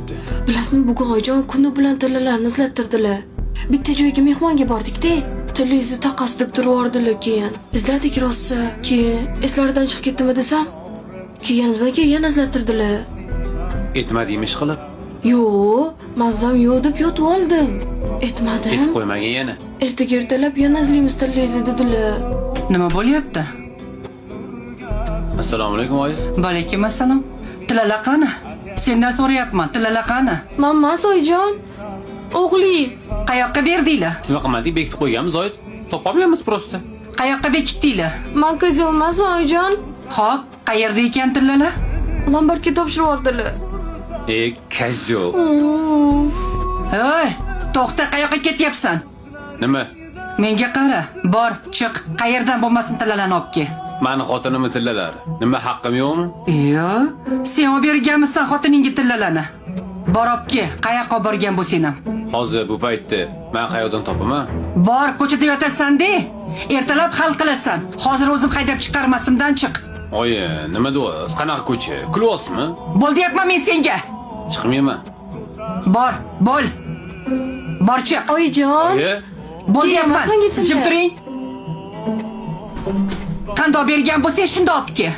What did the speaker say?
bo'lyapti? Bilasizmi, bugun oyijon kuni bilan tillalarni izlattirdilar. Bitta joyga mehmonga bordik-da. Tillingizni taqas deb turib keyin. Izladik rosa. Keyin eslaridan chiqib ketdimi desam, kelganimizdan keyin yana izlattirdilar. Aytmadingmi ish qilib? Yo'q, mazzam yo'q deb yotib oldim. Aytmadim. Aytib qo'ymagin yana. Ertaga ertalab yana izlaymiz tillingizni dedilar. Nima bo'lyapti? Assalomu alaykum oyi. Va alaykum assalom. Tilala qani? Sendan so'rayapman, tilala qani? Mammas oyijon, o'g'lingiz. Qayoqqa berdinglar? Nima qilmadik, bekitib qo'yganmiz oyi. Topolmayapmiz prosta. Qayoqqa bekitdinglar? Men qiz emasman oyijon. Xo'p, qayerda ekan tilala? Lombardga topshirib yubordilar. Kazyo. Hey, to'xta, qayoqqa ketyapsan? Nima? Menga qara, bor, chiq. Qayerdan bo'lmasin tilalani olib kel. Mani xotinimni tillalar. Nima haqqim yo'qmi? Yo'q, sen olib berganmisan xotiningga tillalani. Bor olib kel, qayoqqa olib borgan bu senam? Hozir bu paytda men qayoqdan topaman? Bor, ko'chada yotasan-da. Ertalab hal qilasan. Hozir o'zim haydab chiqarmasimdan chiq. Oyi, nima deyapsiz? Qanaqa ko'cha? Kulyapsizmi? Bo'l deyapman men senga. Chiqmayman. Bor, bo'l. Bor chiq. Oyijon. Oyi, Bo'l deyapman. Keyin Jim turing. Qandoq bergan bo'lsa, shunda olib kel.